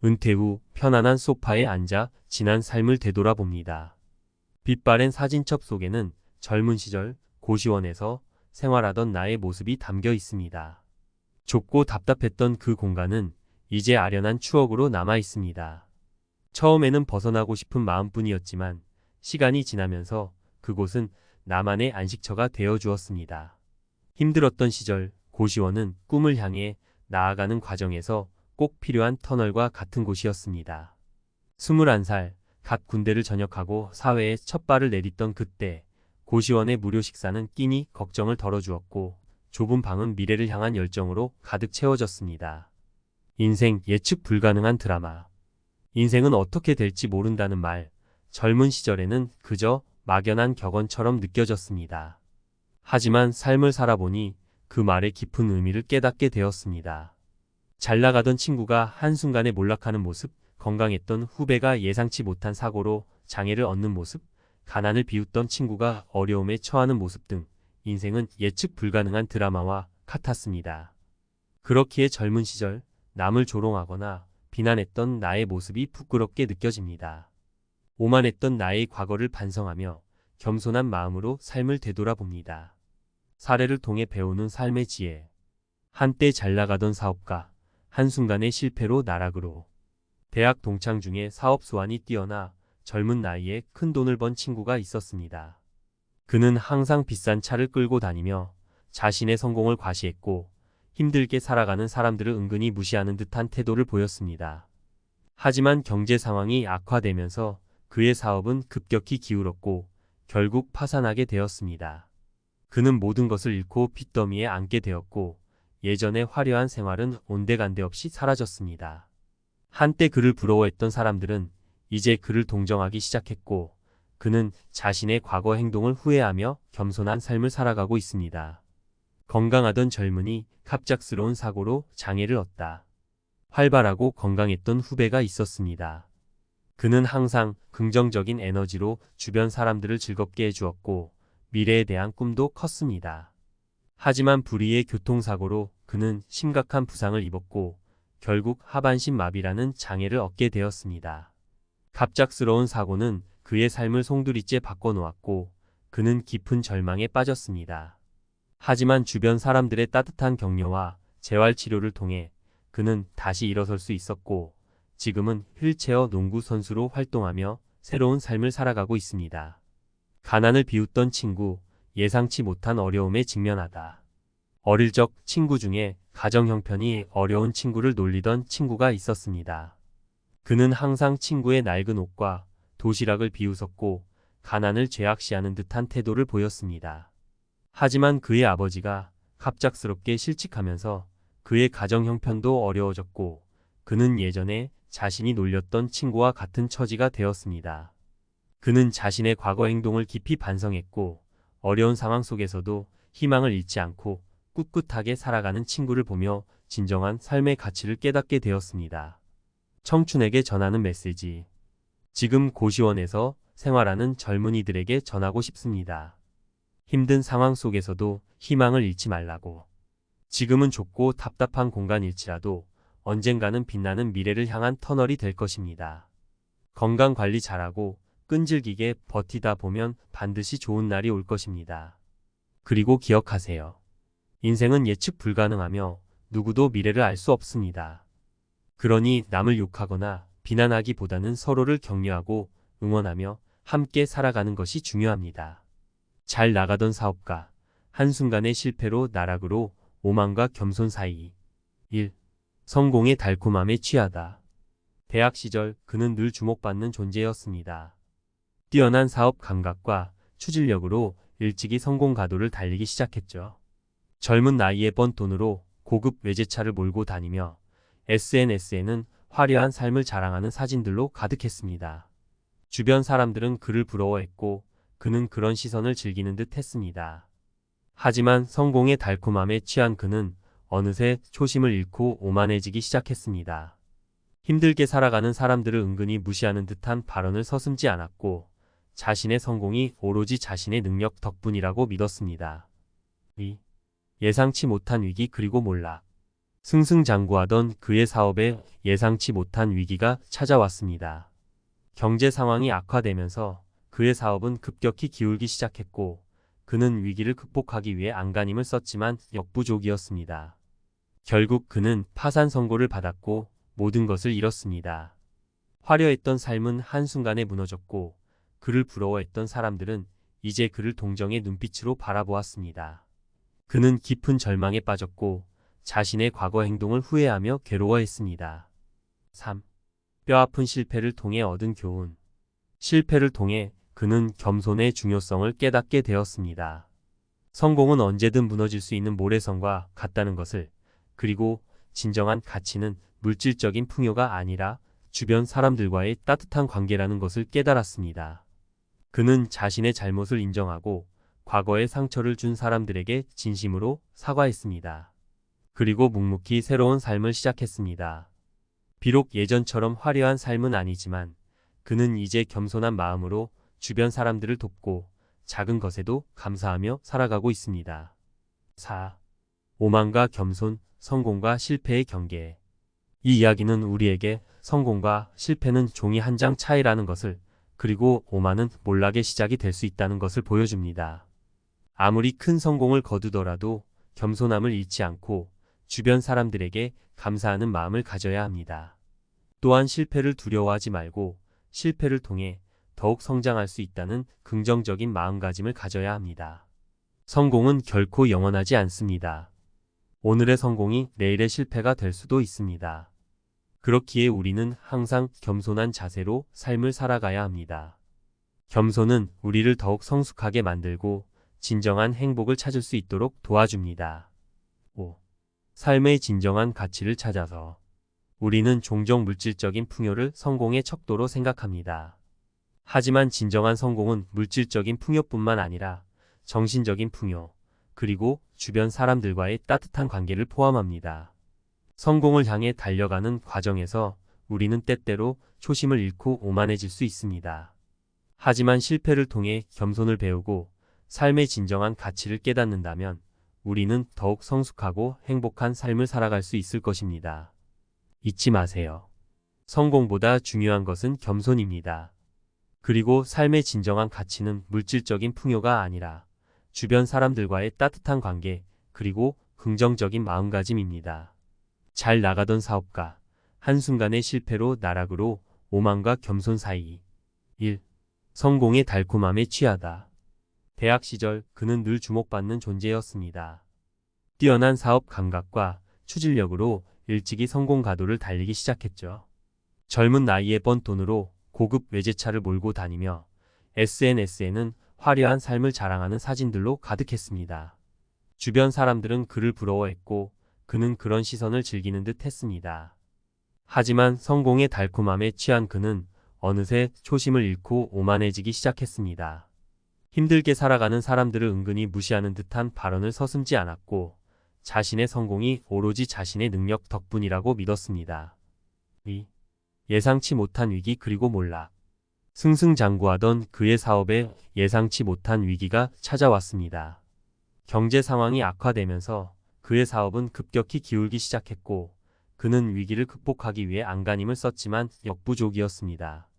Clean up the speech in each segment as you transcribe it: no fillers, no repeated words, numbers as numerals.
은퇴 후 편안한 소파에 앉아 지난 삶을 되돌아봅니다. 빛바랜 사진첩 속에는 젊은 시절 고시원에서 생활하던 나의 모습이 담겨 있습니다. 좁고 답답했던 그 공간은 이제 아련한 추억으로 남아 있습니다. 처음에는 벗어나고 싶은 마음뿐이었지만 시간이 지나면서 그곳은 나만의 안식처가 되어 주었습니다. 힘들었던 시절 고시원은 꿈을 향해 나아가는 과정에서 꼭 필요한 터널과 같은 곳이었습니다. 21살, 갓 군대를 전역하고 사회에 첫 발을 내딛던 그때 고시원의 무료 식사는 끼니 걱정을 덜어주었고 좁은 방은 미래를 향한 열정으로 가득 채워졌습니다. 인생 예측 불가능한 드라마. 인생은 어떻게 될지 모른다는 말, 젊은 시절에는 그저 막연한 격언처럼 느껴졌습니다. 하지만 삶을 살아보니 그 말의 깊은 의미를 깨닫게 되었습니다. 잘 나가던 친구가 한순간에 몰락하는 모습, 건강했던 후배가 예상치 못한 사고로 장애를 얻는 모습, 가난을 비웃던 친구가 어려움에 처하는 모습 등 인생은 예측 불가능한 드라마와 같았습니다. 그렇기에 젊은 시절 남을 조롱하거나 비난했던 나의 모습이 부끄럽게 느껴집니다. 오만했던 나의 과거를 반성하며 겸손한 마음으로 삶을 되돌아봅니다. 사례를 통해 배우는 삶의 지혜. 한때 잘 나가던 사업가, 한순간의 실패로 나락으로. 대학 동창 중에 사업 소환이 뛰어나 젊은 나이에 큰 돈을 번 친구가 있었습니다. 그는 항상 비싼 차를 끌고 다니며 자신의 성공을 과시했고 힘들게 살아가는 사람들을 은근히 무시하는 듯한 태도를 보였습니다. 하지만 경제 상황이 악화되면서 그의 사업은 급격히 기울었고 결국 파산하게 되었습니다. 그는 모든 것을 잃고 빚더미에 앉게 되었고 예전의 화려한 생활은 온데간데 없이 사라졌습니다. 한때 그를 부러워했던 사람들은 이제 그를 동정하기 시작했고 그는 자신의 과거 행동을 후회하며 겸손한 삶을 살아가고 있습니다. 건강하던 젊은이 갑작스러운 사고로 장애를 얻다. 활발하고 건강했던 후배가 있었습니다. 그는 항상 긍정적인 에너지로 주변 사람들을 즐겁게 해주었고 미래에 대한 꿈도 컸습니다. 하지만 불의의 교통사고로 그는 심각한 부상을 입었고 결국 하반신 마비라는 장애를 얻게 되었습니다. 갑작스러운 사고는 그의 삶을 송두리째 바꿔놓았고 그는 깊은 절망에 빠졌습니다. 하지만 주변 사람들의 따뜻한 격려와 재활치료를 통해 그는 다시 일어설 수 있었고 지금은 휠체어 농구 선수로 활동하며 새로운 삶을 살아가고 있습니다. 가난을 비웃던 친구, 예상치 못한 어려움에 직면하다. 어릴 적 친구 중에 가정 형편이 어려운 친구를 놀리던 친구가 있었습니다. 그는 항상 친구의 낡은 옷과 도시락을 비웃었고 가난을 죄악시하는 듯한 태도를 보였습니다. 하지만 그의 아버지가 갑작스럽게 실직하면서 그의 가정 형편도 어려워졌고 그는 예전에 자신이 놀렸던 친구와 같은 처지가 되었습니다. 그는 자신의 과거 행동을 깊이 반성했고 어려운 상황 속에서도 희망을 잃지 않고 꿋꿋하게 살아가는 친구를 보며 진정한 삶의 가치를 깨닫게 되었습니다. 청춘에게 전하는 메시지. 지금 고시원에서 생활하는 젊은이들에게 전하고 싶습니다. 힘든 상황 속에서도 희망을 잃지 말라고. 지금은 좁고 답답한 공간일지라도 언젠가는 빛나는 미래를 향한 터널이 될 것입니다. 건강 관리 잘하고 끈질기게 버티다 보면 반드시 좋은 날이 올 것입니다. 그리고 기억하세요. 인생은 예측 불가능하며 누구도 미래를 알 수 없습니다. 그러니 남을 욕하거나 비난하기보다는 서로를 격려하고 응원하며 함께 살아가는 것이 중요합니다. 잘 나가던 사업가, 한순간의 실패로 나락으로. 오만과 겸손 사이. 1. 성공의 달콤함에 취하다. 대학 시절 그는 늘 주목받는 존재였습니다. 뛰어난 사업 감각과 추진력으로 일찍이 성공 가도를 달리기 시작했죠. 젊은 나이에 번 돈으로 고급 외제차를 몰고 다니며 SNS에는 화려한 삶을 자랑하는 사진들로 가득했습니다. 주변 사람들은 그를 부러워했고 그는 그런 시선을 즐기는 듯 했습니다. 하지만 성공의 달콤함에 취한 그는 어느새 초심을 잃고 오만해지기 시작했습니다. 힘들게 살아가는 사람들을 은근히 무시하는 듯한 발언을 서슴지 않았고 자신의 성공이 오로지 자신의 능력 덕분이라고 믿었습니다. 2. 예상치 못한 위기 그리고 몰락. 승승장구하던 그의 사업에 예상치 못한 위기가 찾아왔습니다. 경제 상황이 악화되면서 그의 사업은 급격히 기울기 시작했고, 그는 위기를 극복하기 위해 안간힘을 썼지만 역부족이었습니다. 결국 그는 파산 선고를 받았고 모든 것을 잃었습니다. 화려했던 삶은 한순간에 무너졌고, 그를 부러워했던 사람들은 이제 그를 동정의 눈빛으로 바라보았습니다. 그는 깊은 절망에 빠졌고 자신의 과거 행동을 후회하며 괴로워했습니다. 3. 뼈아픈 실패를 통해 얻은 교훈. 실패를 통해 그는 겸손의 중요성을 깨닫게 되었습니다. 성공은 언제든 무너질 수 있는 모래성과 같다는 것을, 그리고 진정한 가치는 물질적인 풍요가 아니라 주변 사람들과의 따뜻한 관계라는 것을 깨달았습니다. 그는 자신의 잘못을 인정하고 과거의 상처를 준 사람들에게 진심으로 사과했습니다. 그리고 묵묵히 새로운 삶을 시작했습니다. 비록 예전처럼 화려한 삶은 아니지만 그는 이제 겸손한 마음으로 주변 사람들을 돕고 작은 것에도 감사하며 살아가고 있습니다. 4. 오만과 겸손, 성공과 실패의 경계. 이 이야기는 우리에게 성공과 실패는 종이 한 장 차이라는 것을, 그리고 오만은 몰락의 시작이 될 수 있다는 것을 보여줍니다. 아무리 큰 성공을 거두더라도 겸손함을 잃지 않고 주변 사람들에게 감사하는 마음을 가져야 합니다. 또한 실패를 두려워하지 말고 실패를 통해 더욱 성장할 수 있다는 긍정적인 마음가짐을 가져야 합니다. 성공은 결코 영원하지 않습니다. 오늘의 성공이 내일의 실패가 될 수도 있습니다. 그렇기에 우리는 항상 겸손한 자세로 삶을 살아가야 합니다. 겸손은 우리를 더욱 성숙하게 만들고 진정한 행복을 찾을 수 있도록 도와줍니다. 5. 삶의 진정한 가치를 찾아서. 우리는 종종 물질적인 풍요를 성공의 척도로 생각합니다. 하지만 진정한 성공은 물질적인 풍요뿐만 아니라 정신적인 풍요, 그리고 주변 사람들과의 따뜻한 관계를 포함합니다. 성공을 향해 달려가는 과정에서 우리는 때때로 초심을 잃고 오만해질 수 있습니다. 하지만 실패를 통해 겸손을 배우고 삶의 진정한 가치를 깨닫는다면 우리는 더욱 성숙하고 행복한 삶을 살아갈 수 있을 것입니다. 잊지 마세요. 성공보다 중요한 것은 겸손입니다. 그리고 삶의 진정한 가치는 물질적인 풍요가 아니라 주변 사람들과의 따뜻한 관계, 그리고 긍정적인 마음가짐입니다. 잘 나가던 사업가, 한순간의 실패로 나락으로. 오만과 겸손 사이. 1. 성공의 달콤함에 취하다. 대학 시절 그는 늘 주목받는 존재였습니다. 뛰어난 사업 감각과 추진력으로 일찍이 성공 가도를 달리기 시작했죠. 젊은 나이에 번 돈으로 고급 외제차를 몰고 다니며 SNS에는 화려한 삶을 자랑하는 사진들로 가득했습니다. 주변 사람들은 그를 부러워했고 그는 그런 시선을 즐기는 듯 했습니다. 하지만 성공의 달콤함에 취한 그는 어느새 초심을 잃고 오만해지기 시작했습니다. 힘들게 살아가는 사람들을 은근히 무시하는 듯한 발언을 서슴지 않았고 자신의 성공이 오로지 자신의 능력 덕분이라고 믿었습니다. 2. 예상치 못한 위기 그리고 몰락. 승승장구하던 그의 사업에 예상치 못한 위기가 찾아왔습니다. 경제 상황이 악화되면서 그의 사업은 급격히 기울기 시작했고 그는 위기를 극복하기 위해 안간힘을 썼지만 역부족이었습니다.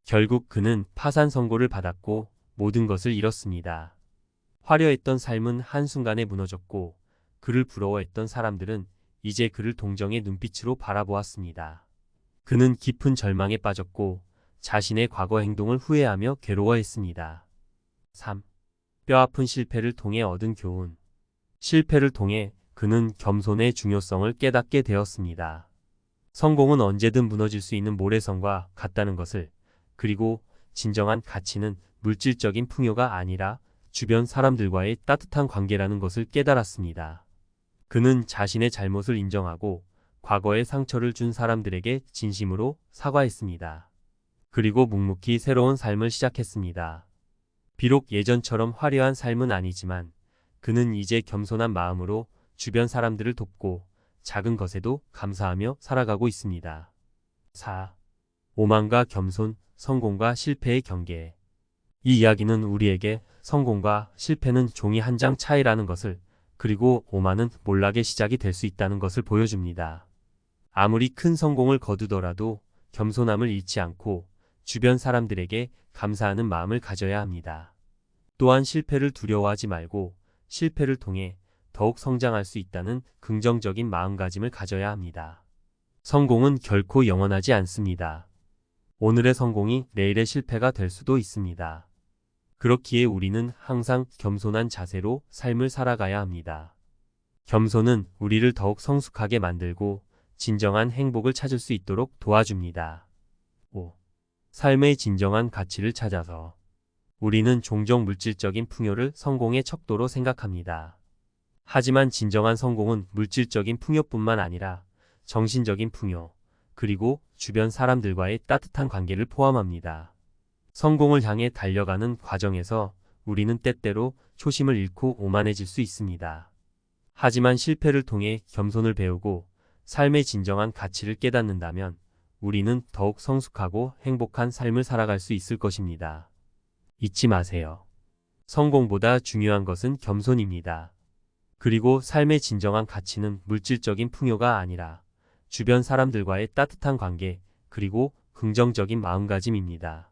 결국 그는 파산 선고를 받았고 모든 것을 잃었습니다. 화려했던 삶은 한순간에 무너졌고 그를 부러워했던 사람들은 이제 그를 동정의 눈빛으로 바라보았습니다. 그는 깊은 절망에 빠졌고 자신의 과거 행동을 후회하며 괴로워했습니다. 3. 뼈아픈 실패를 통해 얻은 교훈. 실패를 통해 그는 겸손의 중요성을 깨닫게 되었습니다. 성공은 언제든 무너질 수 있는 모래성과 같다는 것을, 그리고 진정한 가치는 물질적인 풍요가 아니라 주변 사람들과의 따뜻한 관계라는 것을 깨달았습니다. 그는 자신의 잘못을 인정하고 과거의 상처를 준 사람들에게 진심으로 사과했습니다. 그리고 묵묵히 새로운 삶을 시작했습니다. 비록 예전처럼 화려한 삶은 아니지만 그는 이제 겸손한 마음으로 주변 사람들을 돕고 작은 것에도 감사하며 살아가고 있습니다. 4. 오만과 겸손, 성공과 실패의 경계. 이 이야기는 우리에게 성공과 실패는 종이 한 장 차이라는 것을, 그리고 오만은 몰락의 시작이 될 수 있다는 것을 보여줍니다. 아무리 큰 성공을 거두더라도 겸손함을 잃지 않고 주변 사람들에게 감사하는 마음을 가져야 합니다. 또한 실패를 두려워하지 말고 실패를 통해 더욱 성장할 수 있다는 긍정적인 마음가짐을 가져야 합니다. 성공은 결코 영원하지 않습니다. 오늘의 성공이 내일의 실패가 될 수도 있습니다. 그렇기에 우리는 항상 겸손한 자세로 삶을 살아가야 합니다. 겸손은 우리를 더욱 성숙하게 만들고 진정한 행복을 찾을 수 있도록 도와줍니다. 5. 삶의 진정한 가치를 찾아서 우리는 종종 물질적인 풍요를 성공의 척도로 생각합니다. 하지만 진정한 성공은 물질적인 풍요뿐만 아니라 정신적인 풍요, 그리고 주변 사람들과의 따뜻한 관계를 포함합니다. 성공을 향해 달려가는 과정에서 우리는 때때로 초심을 잃고 오만해질 수 있습니다. 하지만 실패를 통해 겸손을 배우고 삶의 진정한 가치를 깨닫는다면 우리는 더욱 성숙하고 행복한 삶을 살아갈 수 있을 것입니다. 잊지 마세요. 성공보다 중요한 것은 겸손입니다. 그리고 삶의 진정한 가치는 물질적인 풍요가 아니라 주변 사람들과의 따뜻한 관계, 그리고 긍정적인 마음가짐입니다.